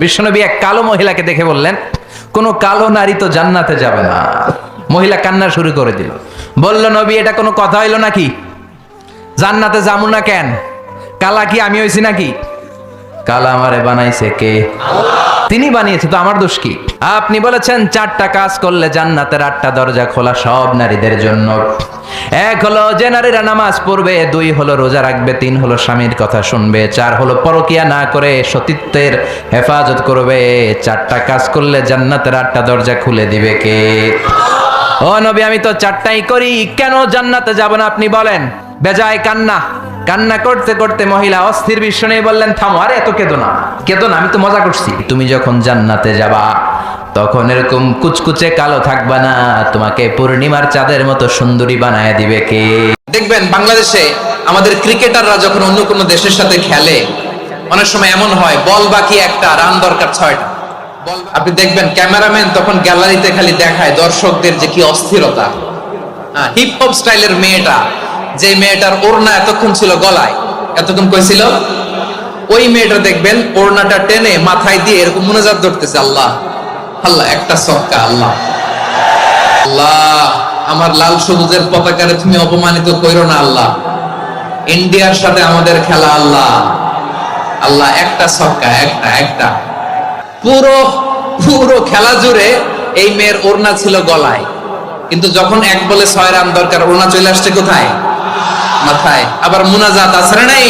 বিশ্বনবী এক কালো মহিলাকে দেখে বললেন, কোন কালো নারী তো জান্নাতে যাবে না। মহিলা কান্না শুরু করে দিল, বলল, নবী এটা কোনো কথা হইল নাকি? জান্নাতে যাবো না কেন? কালা কি আমি হইছি নাকি? কালা আমারে বানাইছে কে? তিনি বানিয়েছে, তো আমার দোষ কি? আপনি বলেছেন 4টা কাজ করলে জান্নাতের 8টা দরজা খোলা সব নারীদের জন্য। 1 হলো যে নারীরা নামাজ পড়বে, 2 হলো রোজা রাখবে, 3 হলো স্বামীর কথা শুনবে, 4 হলো পরকিয়া না করে সতীত্বের হেফাজত করবে। 4টা কাজ করলে জান্নাতের 8টা দরজা খুলে দিবে কে? ও নবী, আমি তো 4টাই করি, কেন জান্নাতে যাব না আপনি বলেন? বেজায় কান্না করতে করতে মহিলা অস্থির। বিশ্ব নেই বললেন, থামো, আরে এত কেঁদো না, আমি তো মজা করছি। তুমি যখন জান্নাতে যাবা তখন এরকম কুচকুচে কালো থাকবা না, তোমাকে পূর্ণিমার চাঁদের মতো সুন্দরী বানায় দিবে কে? দেখবেন বাংলাদেশে আমাদের ক্রিকেটাররা যখন অন্য কোনো দেশের সাথে খেলে, অনেক সময় এমন হয় বল বাকি 1টা, রান দরকার 6টা। আপনি দেখবেন ক্যামেরাম্যান তখন গ্যালারিতে খালি দেখায় দর্শকদের যে কি অস্থিরতা। হিপ হপ স্টাইলের মেয়েটা, যে মেয়েটার ওড়না এতক্ষণ ছিল গলায়, এতক্ষণ কইছিল, ওই মেয়েটা দেখবেন ওড়নাটা টেনে মাথায় দিয়ে এরকম মুনাজাত ধরতেছে, আল্লাহ আল্লাহ, একটা সক্কা, আল্লাহ আল্লাহ, আমার লাল সবুজের পতাকারে তুমি অপমানিত কইরো না আল্লাহ, ইন্ডিয়ার সাথে আমাদের খেলা, আল্লাহ আল্লাহ, একটা সক্কা, একটা। পুরো খেলা জুড়ে এই মেয়ের ওড়না ছিল গলায়, কিন্তু যখন 1 বলে 6 রান দরকার, ওড়না চলে আসছে কোথায়? মাথায়। আবার মুনাজাত আছে না নাই?